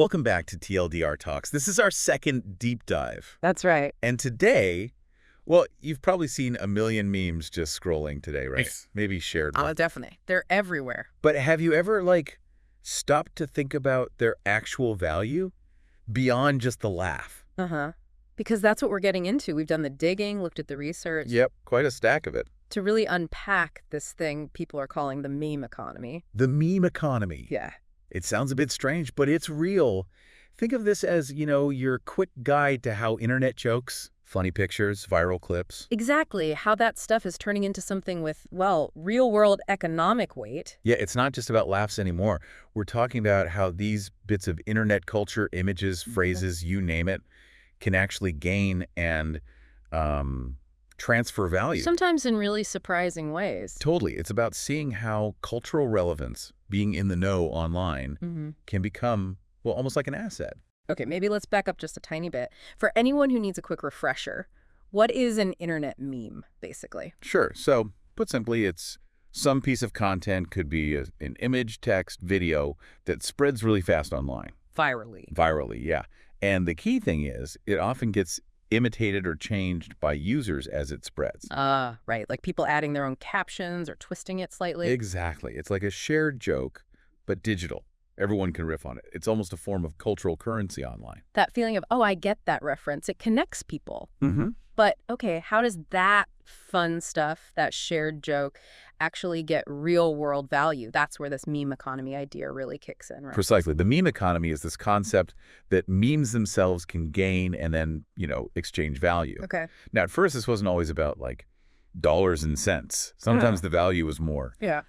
Welcome back to TLDR Talks. This is our second deep dive. That's right. And today, well, you've probably seen a million memes just scrolling today, right? Yes. Maybe shared Oh, one. definitely. They're everywhere. But have you ever, stopped to think about their actual value beyond just the laugh? Uh-huh. Because that's what we're getting into. We've done the digging, looked at the research. Yep, quite a stack of it. To really unpack this thing people are calling the meme economy. The meme economy. Yeah. It sounds a bit strange, but it's real. Think of this as, your quick guide to how internet jokes, funny pictures, viral clips. Exactly. How that stuff is turning into something with, well, real-world economic weight. Yeah, it's not just about laughs anymore. We're talking about how these bits of internet culture, images, phrases, you name it, can actually gain and transfer value. Sometimes in really surprising ways. Totally. It's about seeing how cultural relevance, being in the know online, can become, well, almost like an asset. Okay, maybe let's back up just a tiny bit. For anyone who needs a quick refresher, what is an internet meme, basically? Sure. So, put simply, it's some piece of content, could be an image, text, video, that spreads really fast online. Virally. Virally, yeah. And the key thing is, it often gets imitated or changed by users as it spreads. Right. Like people adding their own captions or twisting it slightly. Exactly. It's like a shared joke, but digital. Everyone can riff on it. It's almost a form of cultural currency online. That feeling of, oh, I get that reference. It connects people. Mm-hmm. But, okay, how does that fun stuff, that shared joke, actually get real-world value? That's where this meme economy idea really kicks in, right? Precisely. The meme economy is this concept that memes themselves can gain and then, exchange value. Okay. Now, at first, this wasn't always about, dollars and cents. Sometimes the value was more. Yeah.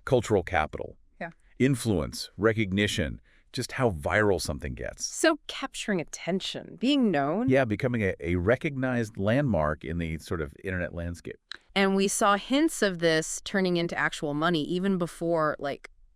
Cultural capital. Yeah. Influence, recognition, just how viral something gets. So capturing attention, being known. Yeah, becoming a recognized landmark in the sort of internet landscape. And we saw hints of this turning into actual money even before,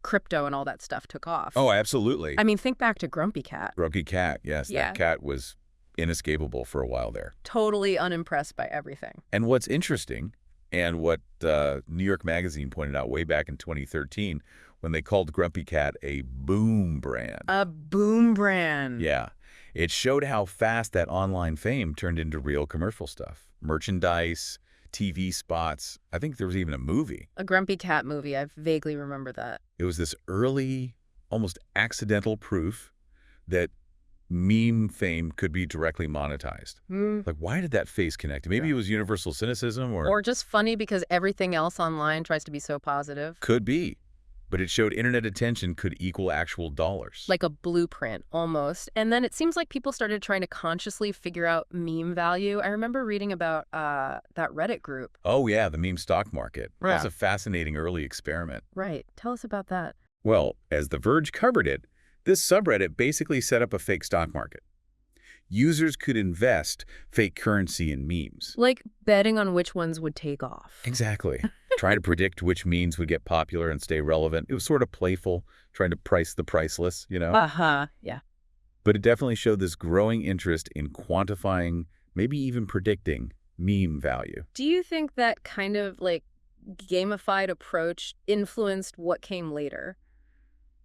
crypto and all that stuff took off. Oh, absolutely. I mean, think back to Grumpy Cat. Grumpy Cat, yes. Yeah. That cat was inescapable for a while there. Totally unimpressed by everything. And what's interesting, and what New York Magazine pointed out way back in 2013, when they called Grumpy Cat a boom brand. A boom brand. Yeah. It showed how fast that online fame turned into real commercial stuff. Merchandise, TV spots. I think there was even a movie. A Grumpy Cat movie. I vaguely remember that. It was this early, almost accidental proof that meme fame could be directly monetized. Why did that face connect? Maybe it was universal cynicism or just funny because everything else online tries to be so positive. Could be. But it showed internet attention could equal actual dollars. Like a blueprint, almost. And then it seems like people started trying to consciously figure out meme value. I remember reading about that Reddit group. Oh, yeah, the meme stock market. Yeah. That was a fascinating early experiment. Right. Tell us about that. Well, as The Verge covered it, this subreddit basically set up a fake stock market. Users could invest fake currency in memes. Like betting on which ones would take off. Exactly. Try to predict which memes would get popular and stay relevant. It was sort of playful, trying to price the priceless, Yeah. But it definitely showed this growing interest in quantifying, maybe even predicting, meme value. Do you think that kind of gamified approach influenced what came later?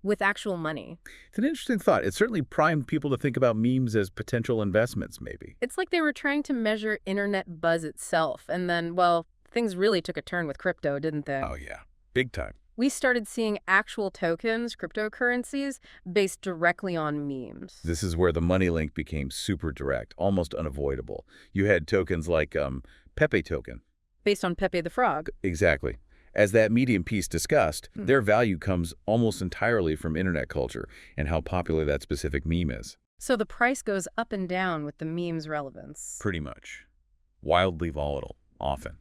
With actual money. It's an interesting thought. It certainly primed people to think about memes as potential investments, maybe. It's like they were trying to measure internet buzz itself. And then, well, things really took a turn with crypto, didn't they? Oh, yeah. Big time. We started seeing actual tokens, cryptocurrencies, based directly on memes. This is where the money link became super direct, almost unavoidable. You had tokens like Pepe token. Based on Pepe the Frog. Exactly. As that Medium piece discussed, their value comes almost entirely from internet culture and how popular that specific meme is. So the price goes up and down with the meme's relevance. Pretty much. Wildly volatile, often.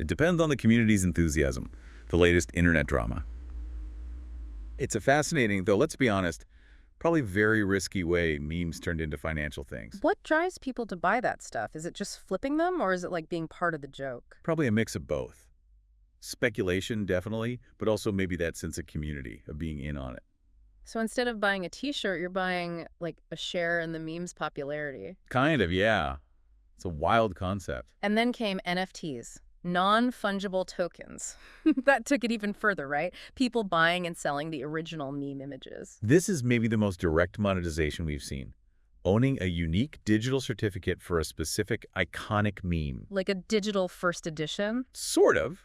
It depends on the community's enthusiasm, the latest internet drama. It's a fascinating, though let's be honest, probably very risky way memes turned into financial things. What drives people to buy that stuff? Is it just flipping them, or is it like being part of the joke? Probably a mix of both. Speculation, definitely, but also maybe that sense of community, of being in on it. So instead of buying a t-shirt, you're buying a share in the meme's popularity. Kind of, yeah. It's a wild concept. And then came NFTs. Non-fungible tokens. That took it even further, right? People buying and selling the original meme images. This is maybe the most direct monetization we've seen. Owning a unique digital certificate for a specific iconic meme. Like a digital first edition? Sort of.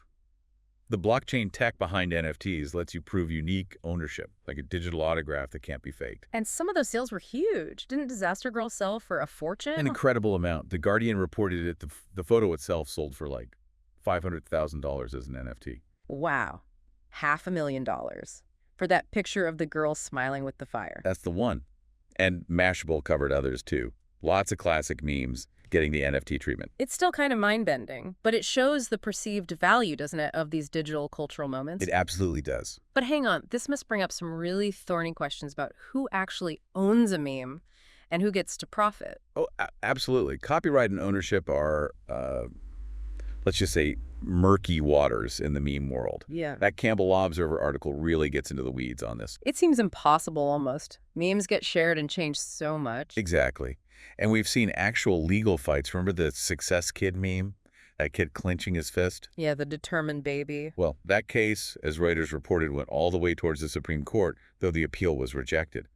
The blockchain tech behind NFTs lets you prove unique ownership, like a digital autograph that can't be faked. And some of those sales were huge. Didn't Disaster Girl sell for a fortune? An incredible amount. The Guardian reported it. The photo itself sold for like $500,000 as an NFT. Wow. $500,000 for that picture of the girl smiling with the fire. That's the one. And Mashable covered others too. Lots of classic memes getting the NFT treatment. It's still kind of mind-bending, but it shows the perceived value, doesn't it, of these digital cultural moments? It absolutely does. But hang on, this must bring up some really thorny questions about who actually owns a meme and who gets to profit. Oh, absolutely. Copyright and ownership are, let's just say, murky waters in the meme world. Yeah. That Campbell Law Observer article really gets into the weeds on this. It seems impossible almost. Memes get shared and change so much. Exactly. And we've seen actual legal fights. Remember the Success Kid meme? That kid clenching his fist? Yeah, the determined baby. Well, that case, as Reuters reported, went all the way towards the Supreme Court, though the appeal was rejected.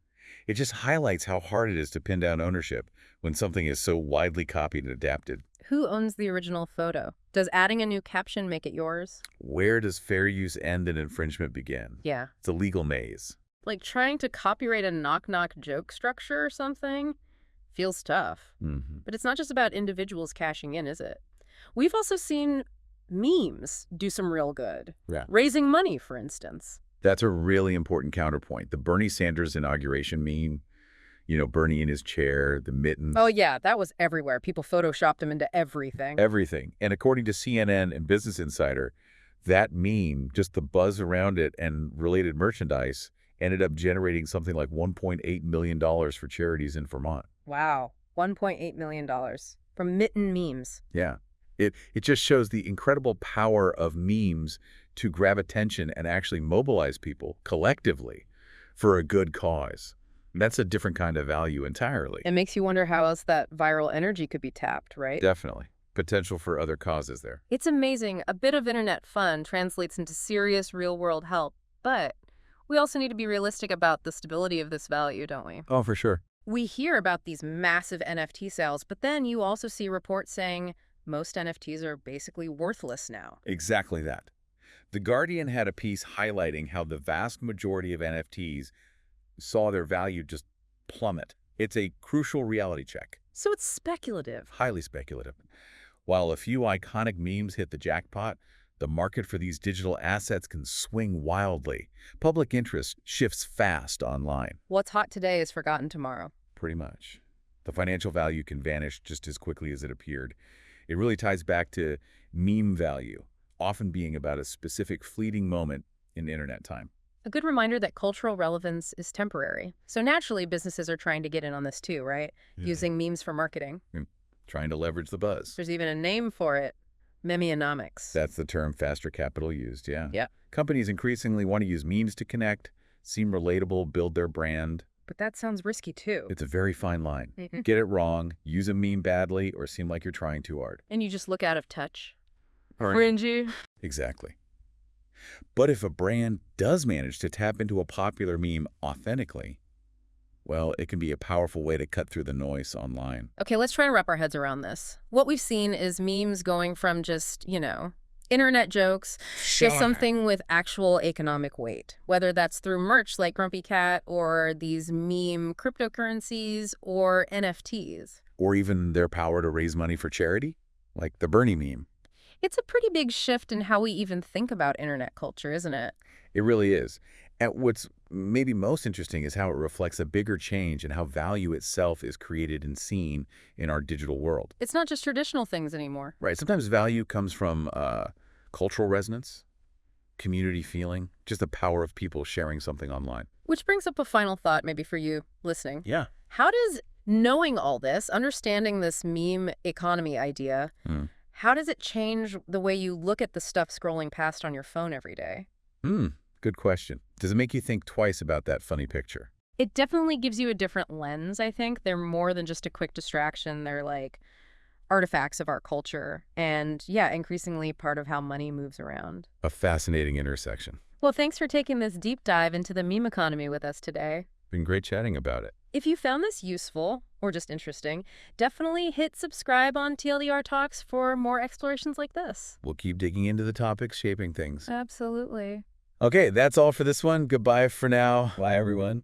It just highlights how hard it is to pin down ownership when something is so widely copied and adapted. Who owns the original photo? Does adding a new caption make it yours? Where does fair use end and infringement begin? Yeah. It's a legal maze. Like trying to copyright a knock-knock joke structure or something feels tough. But it's not just about individuals cashing in, is it? We've also seen memes do some real good. Yeah. Raising money, for instance. That's a really important counterpoint. The Bernie Sanders inauguration meme, you know, Bernie in his chair, the mittens. Oh, yeah, that was everywhere. People photoshopped them into everything. Everything. And according to CNN and Business Insider, that meme, just the buzz around it and related merchandise, ended up generating something like $1.8 million for charities in Vermont. Wow. $1.8 million from mitten memes. Yeah. It just shows the incredible power of memes to grab attention and actually mobilize people collectively for a good cause. That's a different kind of value entirely. It makes you wonder how else that viral energy could be tapped, right? Definitely. Potential for other causes there. It's amazing. A bit of internet fun translates into serious real-world help, but we also need to be realistic about the stability of this value, don't we? Oh, for sure. We hear about these massive NFT sales, but then you also see reports saying most NFTs are basically worthless now. Exactly that. The Guardian had a piece highlighting how the vast majority of NFTs saw their value just plummet. It's a crucial reality check. So it's speculative. Highly speculative. While a few iconic memes hit the jackpot, the market for these digital assets can swing wildly. Public interest shifts fast online. What's hot today is forgotten tomorrow. Pretty much. The financial value can vanish just as quickly as it appeared. It really ties back to meme value, often being about a specific fleeting moment in internet time. A good reminder that cultural relevance is temporary. So naturally, businesses are trying to get in on this too, right? Yeah. Using memes for marketing. Trying to leverage the buzz. There's even a name for it. Meme-anomics. That's the term Faster Capital used, yeah. Yeah. Companies increasingly want to use memes to connect, seem relatable, build their brand. But that sounds risky too. It's a very fine line. Get it wrong, use a meme badly, or seem like you're trying too hard. And you just look out of touch. Or- Cringy. Exactly. But if a brand does manage to tap into a popular meme authentically, well, it can be a powerful way to cut through the noise online. Okay, let's try and wrap our heads around this. What we've seen is memes going from just, internet jokes to something with actual economic weight, whether that's through merch like Grumpy Cat or these meme cryptocurrencies or NFTs. Or even their power to raise money for charity, like the Bernie meme. It's a pretty big shift in how we even think about internet culture, isn't it? It really is. And what's maybe most interesting is how it reflects a bigger change in how value itself is created and seen in our digital world. It's not just traditional things anymore. Right. Sometimes value comes from cultural resonance, community feeling, just the power of people sharing something online. Which brings up a final thought maybe for you listening. Yeah. How does knowing all this, understanding this meme economy idea, how does it change the way you look at the stuff scrolling past on your phone every day? Good question. Does it make you think twice about that funny picture? It definitely gives you a different lens, I think. They're more than just a quick distraction. They're like artifacts of our culture and, yeah, increasingly part of how money moves around. A fascinating intersection. Well, thanks for taking this deep dive into the meme economy with us today. Been great chatting about it. If you found this useful or just interesting, definitely hit subscribe on TLDR Talks for more explorations like this. We'll keep digging into the topics shaping things. Absolutely. Okay, that's all for this one. Goodbye for now. Bye, everyone.